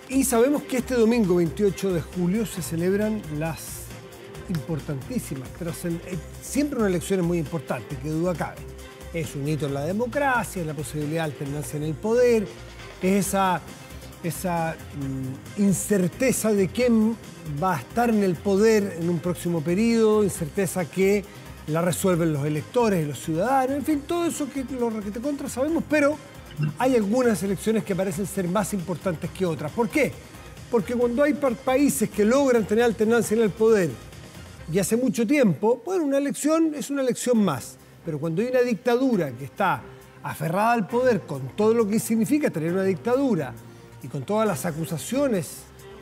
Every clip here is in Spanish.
Y sabemos que este domingo 28 de julio se celebran las importantísimas, pero siempre una elección es muy importante, que duda cabe. Es un hito en la democracia, es la posibilidad de alternancia en el poder, es esa incerteza de quién va a estar en el poder en un próximo periodo, incerteza que la resuelven los electores y los ciudadanos, en fin, todo eso que lo que te contra sabemos, pero hay algunas elecciones que parecen ser más importantes que otras. ¿Por qué? Porque cuando hay países que logran tener alternancia en el poder y hace mucho tiempo, bueno, una elección es una elección más. Pero cuando hay una dictadura que está aferrada al poder con todo lo que significa tener una dictadura y con todas las acusaciones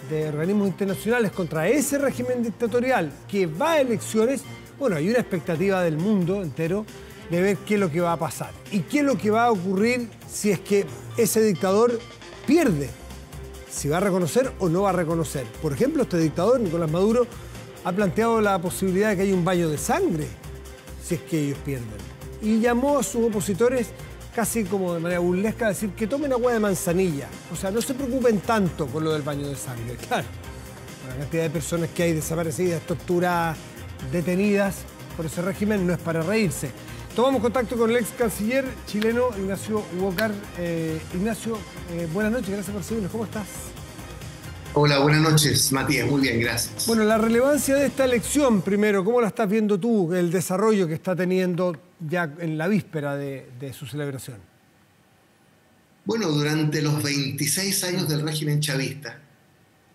de organismos internacionales contra ese régimen dictatorial que va a elecciones, bueno, hay una expectativa del mundo entero de ver qué es lo que va a pasar y qué es lo que va a ocurrir si es que ese dictador pierde, si va a reconocer o no va a reconocer. Por ejemplo, este dictador, Nicolás Maduro, ha planteado la posibilidad de que haya un baño de sangre si es que ellos pierden. Y llamó a sus opositores casi como de manera burlesca a decir que tomen agua de manzanilla. O sea, no se preocupen tanto con lo del baño de sangre. Claro, la cantidad de personas que hay desaparecidas, torturadas, detenidas por ese régimen no es para reírse. Tomamos contacto con el ex canciller chileno Ignacio Uócar. Ignacio, buenas noches, gracias por seguirnos. ¿Cómo estás? Hola, buenas noches, Matías. Muy bien, gracias. Bueno, la relevancia de esta elección, primero, ¿cómo la estás viendo tú, el desarrollo que está teniendo ya en la víspera de su celebración? Bueno, durante los 26 años del régimen chavista,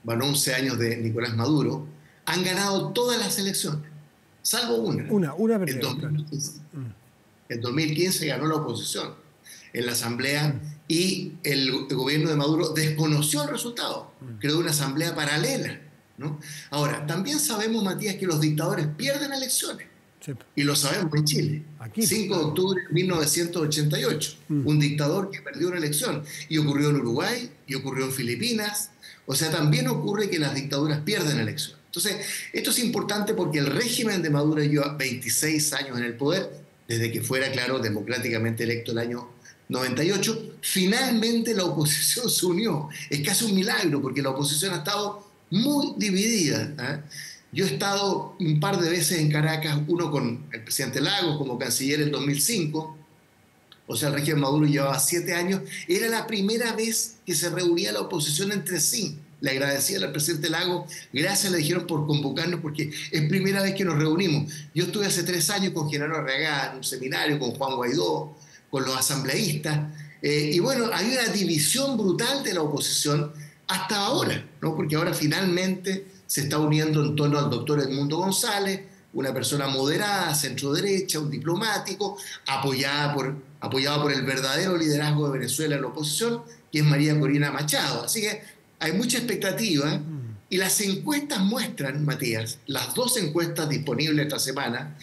bueno, 11 años de Nicolás Maduro, han ganado todas las elecciones, salvo una. Una En perdió, claro. 2015. En 2015 ganó la oposición en la asamblea y el gobierno de Maduro desconoció el resultado, creó una asamblea paralela, ¿no? Ahora, también sabemos, Matías, que los dictadores pierden elecciones. Sí. Y lo sabemos en Chile. Aquí, 5 de octubre de 1988, un dictador que perdió una elección. Y ocurrió en Uruguay, y ocurrió en Filipinas. O sea, también ocurre que las dictaduras pierden elecciones. Entonces, esto es importante porque el régimen de Maduro lleva 26 años en el poder, desde que fuera, claro, democráticamente electo el año 98. Finalmente la oposición se unió. Es casi un milagro porque la oposición ha estado muy dividida, ¿eh? Yo he estado un par de veces en Caracas, uno con el presidente Lagos como canciller en 2005, o sea, el régimen Maduro llevaba 7 años. Era la primera vez que se reunía la oposición entre sí. Le agradecía al presidente Lagos, gracias le dijeron por convocarnos porque es primera vez que nos reunimos. Yo estuve hace 3 años con Genaro Arreaga en un seminario, con Juan Guaidó, con los asambleístas, y bueno, hay una división brutal de la oposición hasta ahora, ¿no? Porque ahora finalmente se está uniendo en torno al doctor Edmundo González, una persona moderada, centro-derecha, un diplomático, apoyado por el verdadero liderazgo de Venezuela en la oposición, que es María Corina Machado. Así que hay mucha expectativa y las encuestas muestran, Matías, las 2 encuestas disponibles esta semana,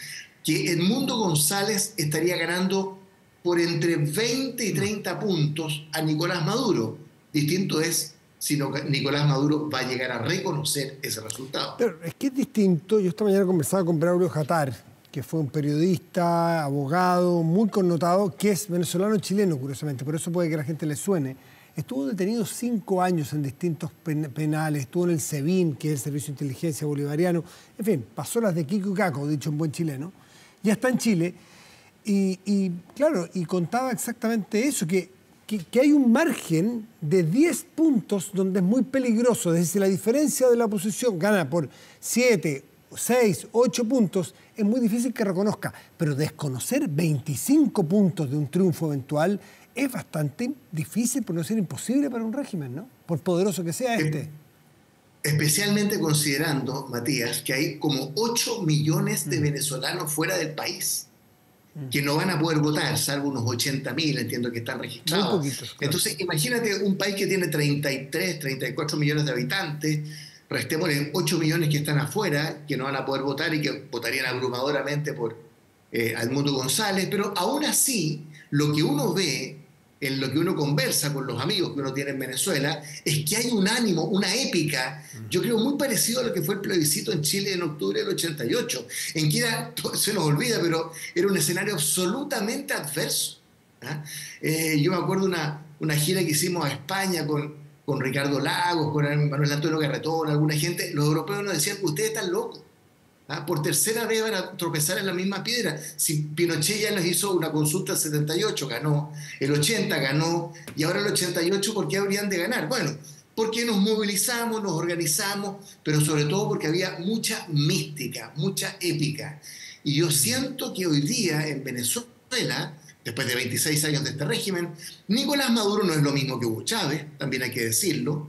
que Edmundo González estaría ganando por entre 20 y 30 puntos a Nicolás Maduro. Distinto es si Nicolás Maduro va a llegar a reconocer ese resultado. Pero es que es distinto. Yo esta mañana conversaba con Braulio Jatar, que fue un periodista, abogado, muy connotado, que es venezolano-chileno, curiosamente, por eso puede que a la gente le suene. Estuvo detenido 5 años en distintos penales, estuvo en el SEBIN, que es el Servicio de Inteligencia Bolivariano, en fin, pasó las de Kiko y Caco, dicho en buen chileno, ya está en Chile, y claro, y contaba exactamente eso, que hay un margen de 10 puntos donde es muy peligroso, es decir, la diferencia de la oposición gana por 7, 6, 8 puntos, es muy difícil que reconozca, pero desconocer 25 puntos de un triunfo eventual es bastante difícil, por no ser imposible para un régimen, ¿no? Por poderoso que sea este. Especialmente considerando, Matías, que hay como 8 millones de venezolanos fuera del país que no van a poder votar, salvo unos 80.000, entiendo que están registrados. Muy poquitos, claro. Entonces, imagínate un país que tiene 33, 34 millones de habitantes, restémosle 8 millones que están afuera, que no van a poder votar y que votarían abrumadoramente por Edmundo González, pero aún así, lo que uno ve, en lo que uno conversa con los amigos que uno tiene en Venezuela, es que hay un ánimo, una épica, yo creo muy parecido a lo que fue el plebiscito en Chile en octubre del 88, en que era, se nos olvida, pero era un escenario absolutamente adverso. ¿Ah? Yo me acuerdo una gira que hicimos a España con con Ricardo Lagos, con Manuel Antonio Garretón, alguna gente, los europeos nos decían, ustedes están locos. ¿Ah? Por tercera vez van a tropezar en la misma piedra. Si Pinochet ya les hizo una consulta el 78, ganó, el 80 ganó, y ahora el 88, ¿por qué habrían de ganar? Bueno, porque nos movilizamos, nos organizamos, pero sobre todo porque había mucha mística, mucha épica. Y yo siento que hoy día en Venezuela, después de 26 años de este régimen, Nicolás Maduro no es lo mismo que Hugo Chávez, también hay que decirlo,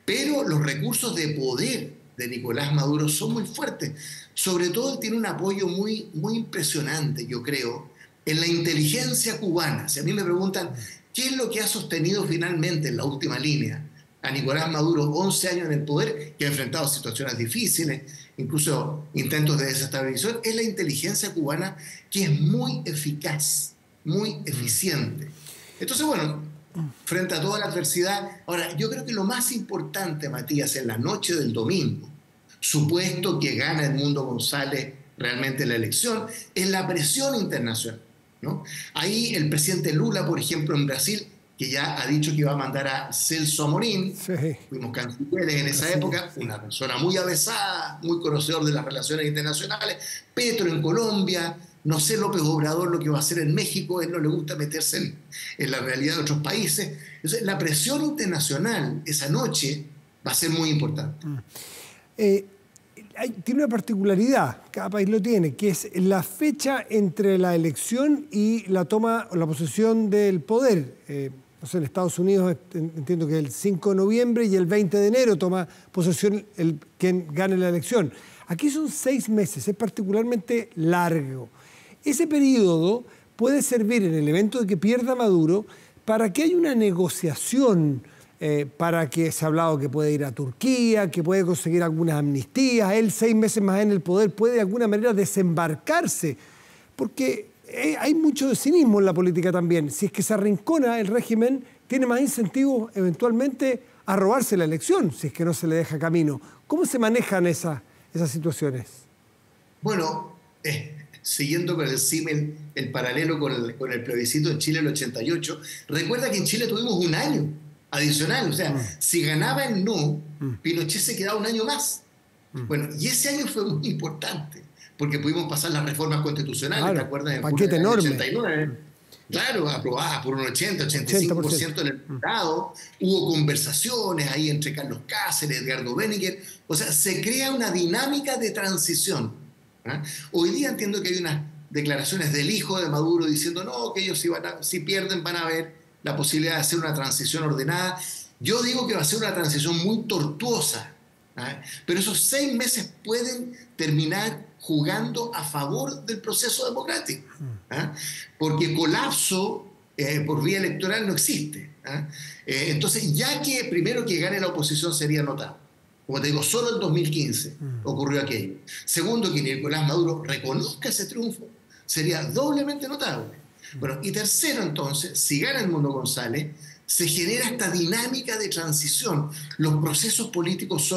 pero los recursos de poder de Nicolás Maduro son muy fuertes. Sobre todo él tiene un apoyo muy, muy impresionante, yo creo, en la inteligencia cubana. Si a mí me preguntan, ¿qué es lo que ha sostenido finalmente en la última línea a Nicolás Maduro 11 años en el poder, que ha enfrentado situaciones difíciles, incluso intentos de desestabilización? Es la inteligencia cubana, que es muy eficaz, muy eficiente. Entonces, bueno, frente a toda la adversidad, ahora, yo creo que lo más importante, Matías, en la noche del domingo, supuesto que gana Edmundo González realmente la elección, es la presión internacional, ¿no? Ahí el presidente Lula, por ejemplo, en Brasil, que ya ha dicho que va a mandar a Celso Amorín, sí, fuimos cancilleres en esa época, una persona muy avesada, muy conocedor de las relaciones internacionales, Petro en Colombia, no sé López Obrador lo que va a hacer en México, a él no le gusta meterse en la realidad de otros países. Entonces, la presión internacional esa noche va a ser muy importante. Tiene una particularidad, cada país lo tiene, que es la fecha entre la elección y la toma o la posesión del poder. No sé, en Estados Unidos entiendo que el 5 de noviembre y el 20 de enero toma posesión quien gane la elección. Aquí son 6 meses, es particularmente largo. Ese periodo puede servir en el evento de que pierda Maduro para que haya una negociación, para que se ha hablado que puede ir a Turquía, que puede conseguir algunas amnistías. Él 6 meses más en el poder puede de alguna manera desembarcarse, porque hay mucho cinismo en la política también. Si es que se arrincona el régimen, tiene más incentivos eventualmente a robarse la elección, si es que no se le deja camino. ¿Cómo se manejan esas situaciones? Bueno, siguiendo con el símil, el paralelo con el plebiscito en Chile en el 88, recuerda que en Chile tuvimos un año adicional, o sea, si ganaba el no, Pinochet se quedaba un año más. Bueno, y ese año fue muy importante, porque pudimos pasar las reformas constitucionales, claro, ¿te acuerdas? En paquete el enorme. 89, claro, aprobadas por un 85% en el Estado, hubo conversaciones ahí entre Carlos Cáceres, Edgardo Beniger, o sea, se crea una dinámica de transición. ¿Ah? Hoy día entiendo que hay unas declaraciones del hijo de Maduro diciendo no, que ellos si pierden van a ver la posibilidad de hacer una transición ordenada. Yo digo que va a ser una transición muy tortuosa, ¿ah? Pero esos 6 meses pueden terminar jugando a favor del proceso democrático, ¿ah? Porque colapso por vía electoral no existe, ¿ah? Entonces, ya que primero que gane la oposición sería notable. Como te digo, solo en 2015 ocurrió aquello. Segundo, que Nicolás Maduro reconozca ese triunfo sería doblemente notable. Bueno, y tercero, entonces, si gana Edmundo González, se genera esta dinámica de transición. Los procesos políticos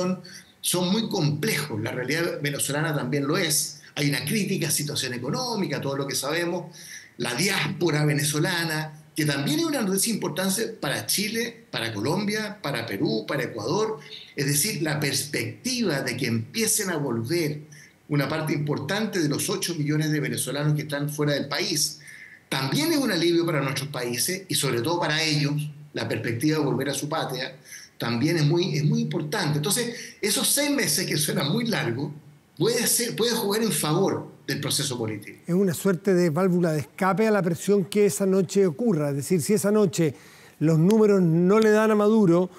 son muy complejos, la realidad venezolana también lo es. Hay una crítica situación económica, todo lo que sabemos, la diáspora venezolana, que también es una noticia importante para Chile, para Colombia, para Perú, para Ecuador. Es decir, la perspectiva de que empiecen a volver una parte importante de los 8 millones de venezolanos que están fuera del país, también es un alivio para nuestros países y sobre todo para ellos, la perspectiva de volver a su patria, también es muy importante. Entonces, esos 6 meses que suenan muy largos, puede jugar en favor del proceso político. Es una suerte de válvula de escape a la presión que esa noche ocurra. Es decir, si esa noche los números no le dan a Maduro,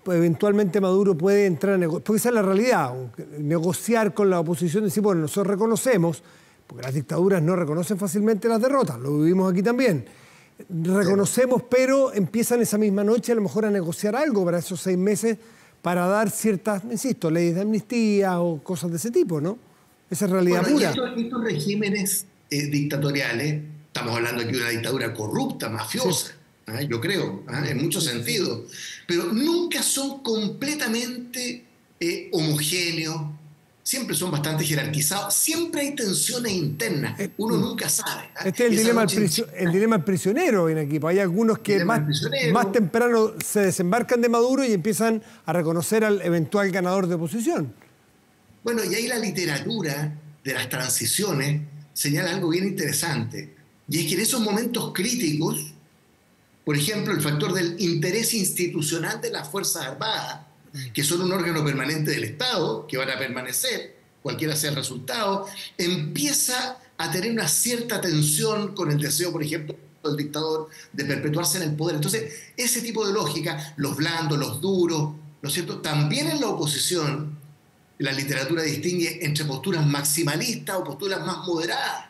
pues eventualmente Maduro puede entrar a negociar, porque esa es la realidad, negociar con la oposición, decir, bueno, nosotros reconocemos, porque las dictaduras no reconocen fácilmente las derrotas, lo vivimos aquí también. Reconocemos, pero empiezan esa misma noche a lo mejor a negociar algo para esos 6 meses para dar ciertas, insisto, leyes de amnistía o cosas de ese tipo, ¿no? Esa es realidad pura. Estos regímenes dictatoriales, estamos hablando aquí de una dictadura corrupta, mafiosa, sí, yo creo, en muchos sentidos, pero nunca son completamente homogéneos, siempre son bastante jerarquizados, siempre hay tensiones internas, uno nunca sabe. Este es el dilema del prisionero en equipo. Hay algunos que más temprano se desembarcan de Maduro y empiezan a reconocer al eventual ganador de oposición. Bueno, y ahí la literatura de las transiciones señala algo bien interesante, y es que en esos momentos críticos, por ejemplo, el factor del interés institucional de las Fuerzas Armadas, que son un órgano permanente del Estado, que van a permanecer, cualquiera sea el resultado, empieza a tener una cierta tensión con el deseo, por ejemplo, del dictador de perpetuarse en el poder. Entonces, ese tipo de lógica, los blandos, los duros, ¿no es cierto? También en la oposición, la literatura distingue entre posturas maximalistas o posturas más moderadas,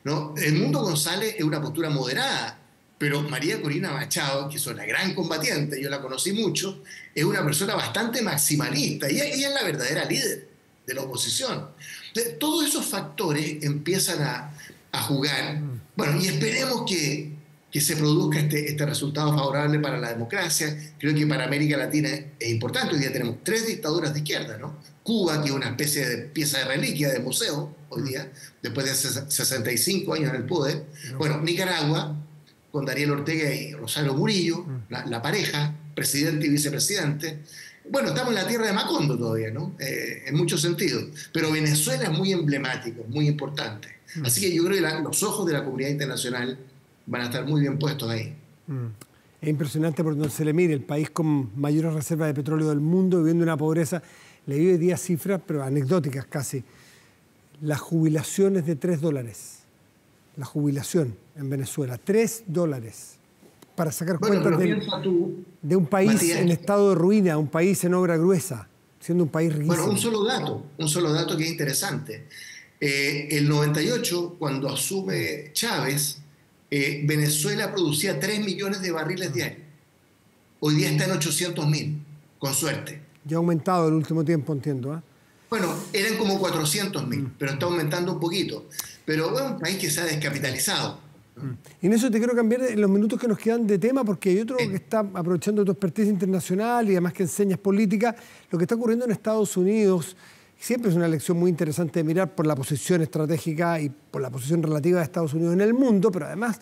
¿no? Edmundo González es una postura moderada, pero María Corina Machado, que es una gran combatiente, yo la conocí mucho, es una persona bastante maximalista, y ella es la verdadera líder de la oposición. Entonces, todos esos factores empiezan a jugar. Bueno, y esperemos que se produzca este resultado favorable para la democracia. Creo que para América Latina es importante. Hoy día tenemos 3 dictaduras de izquierda, ¿no? Cuba, que es una especie de pieza de reliquia, de museo, hoy día, después de 65 años en el poder. Bueno, Nicaragua, con Daniel Ortega y Rosario Murillo, la pareja, presidente y vicepresidente. Bueno, estamos en la tierra de Macondo todavía, ¿no? En muchos sentidos. Pero Venezuela es muy emblemático, muy importante. Así que yo creo que los ojos de la comunidad internacional van a estar muy bien puestos ahí. Es impresionante por donde se le mire, el país con mayores reservas de petróleo del mundo, viviendo una pobreza. Leí hoy día cifras, pero anecdóticas casi. Las jubilaciones de $3. La jubilación en Venezuela, $3. Para sacar cuentas de un país, Matías, en estado de ruina, un país en obra gruesa, siendo un país riquísimo. Bueno, un solo dato que es interesante. El 98, cuando asume Chávez, Venezuela producía 3 millones de barriles diarios. Hoy día está en 800.000, con suerte. Ya ha aumentado el último tiempo, entiendo. Bueno, eran como 400.000, pero está aumentando un poquito. Pero bueno, un país que se ha descapitalizado. Y en eso te quiero cambiar en los minutos que nos quedan de tema, porque hay otro que está aprovechando tu expertise internacional y además que enseñas política, lo que está ocurriendo en Estados Unidos. Siempre es una lección muy interesante de mirar por la posición estratégica y por la posición relativa de Estados Unidos en el mundo, pero además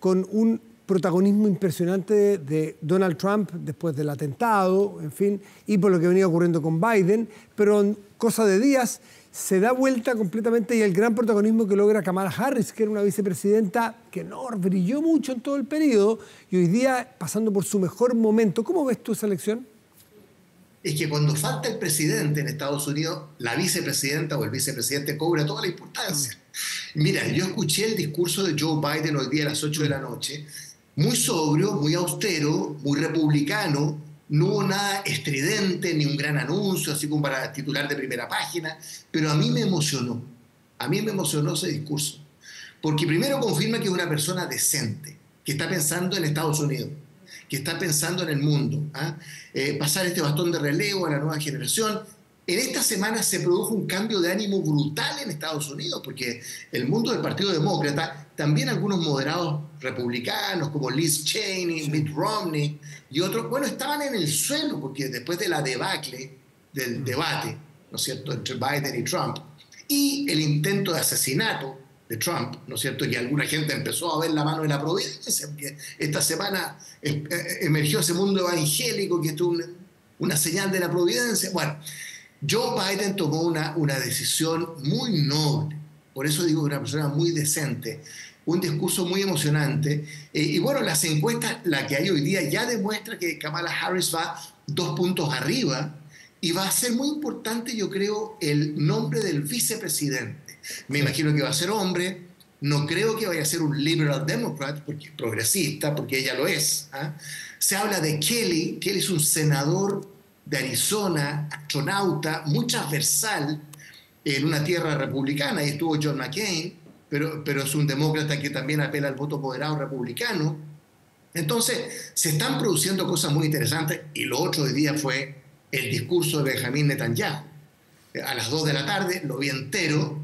con un protagonismo impresionante de Donald Trump después del atentado, en fin, y por lo que venía ocurriendo con Biden, pero en cosa de días se da vuelta completamente y el gran protagonismo que logra Kamala Harris, que era una vicepresidenta que no brilló mucho en todo el periodo y hoy día pasando por su mejor momento. ¿Cómo ves tú esa elección? Es que cuando falta el presidente en Estados Unidos, la vicepresidenta o el vicepresidente cobra toda la importancia. Mira, yo escuché el discurso de Joe Biden hoy día a las 8 de la noche, muy sobrio, muy austero, muy republicano. No hubo nada estridente, ni un gran anuncio, así como para titular de primera página, pero a mí me emocionó ese discurso, porque primero confirma que es una persona decente, que está pensando en Estados Unidos, que está pensando en el mundo, pasar este bastón de relevo a la nueva generación. En esta semana se produjo un cambio de ánimo brutal en Estados Unidos, porque el mundo del Partido Demócrata, también algunos moderados republicanos como Liz Cheney, Mitt Romney y otros, bueno, estaban en el suelo, porque después de la debacle del debate, ¿no es cierto?, entre Biden y Trump, y el intento de asesinato de Trump, ¿no es cierto?, que alguna gente empezó a ver la mano de la providencia, porque esta semana emergió ese mundo evangélico que esto es una señal de la providencia. Bueno, Joe Biden tomó una decisión muy noble, por eso digo que una persona muy decente, un discurso muy emocionante, y bueno, las encuestas, la que hay hoy día, ya demuestra que Kamala Harris va 2 puntos arriba, y va a ser muy importante, yo creo, el nombre del vicepresidente. Me imagino que va a ser hombre, no creo que vaya a ser un liberal democrat, porque es progresista, porque ella lo es. Se habla de Kelly es un senador de Arizona, astronauta, muy transversal en una tierra republicana, y estuvo John McCain, pero es un demócrata que también apela al voto moderado republicano. Entonces, se están produciendo cosas muy interesantes, y lo otro hoy día fue el discurso de Benjamin Netanyahu. A las 2 de la tarde, lo vi entero.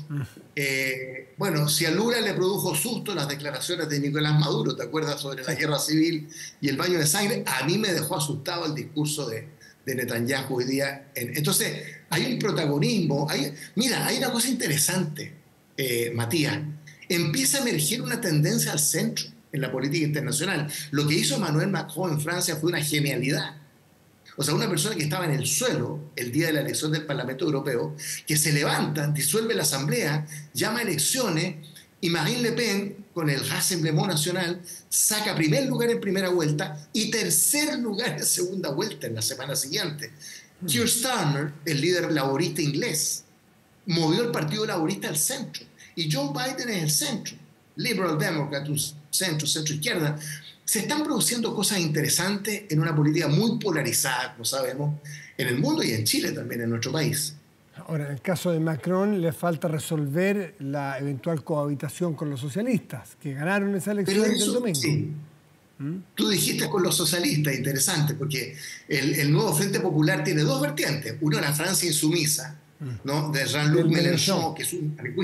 Bueno, si a Lula le produjo susto las declaraciones de Nicolás Maduro, ¿te acuerdas?, sobre la guerra civil y el baño de sangre, a mí me dejó asustado el discurso de de Netanyahu hoy día. Entonces, hay un protagonismo. Mira, hay una cosa interesante, Matías. Empieza a emerger una tendencia al centro en la política internacional. Lo que hizo Emmanuel Macron en Francia fue una genialidad. O sea, una persona que estaba en el suelo el día de la elección del Parlamento Europeo, que se levanta, disuelve la Asamblea, llama a elecciones, y Marine Le Pen, con el Rassemblement National, saca primer lugar en primera vuelta y tercer lugar en segunda vuelta en la semana siguiente. Keir Starmer, el líder laborista inglés, movió el Partido Laborista al centro. Y Joe Biden es el centro. Liberal Democrat, centro izquierda. Se están produciendo cosas interesantes en una política muy polarizada, como sabemos, en el mundo y en Chile también, en nuestro país. Ahora, en el caso de Macron, le falta resolver la eventual cohabitación con los socialistas, que ganaron esa elección del domingo. Sí. Tú dijiste con los socialistas, interesante, porque el nuevo Frente Popular tiene dos vertientes. Uno, la Francia insumisa, ¿no?, de Jean-Luc Mélenchon, que es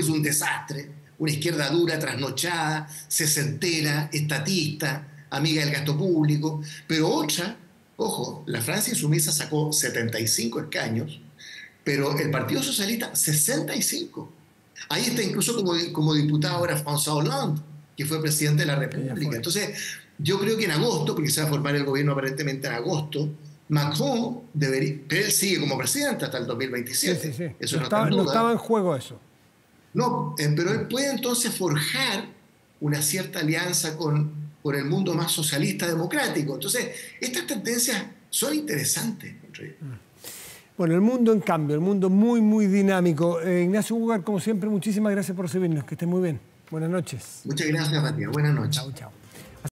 un desastre, una izquierda dura, trasnochada, sesentera, estatista, amiga del gasto público. Pero otra, ojo, la Francia insumisa sacó 75 escaños, pero el Partido Socialista 65. Ahí está incluso como diputado ahora François Hollande, que fue presidente de la República. Entonces, yo creo que en agosto, porque se va a formar el gobierno aparentemente en agosto, Macron debería, pero él sigue como presidente hasta el 2027. Sí. Eso no estaba en juego eso. No, pero él puede entonces forjar una cierta alianza con el mundo más socialista democrático. Entonces, estas tendencias son interesantes. Bueno, el mundo en cambio, el mundo muy, muy dinámico. Ignacio Ugar, como siempre, muchísimas gracias por recibirnos. Que esté muy bien. Buenas noches. Muchas gracias, Matías. Buenas noches. Chao, chao.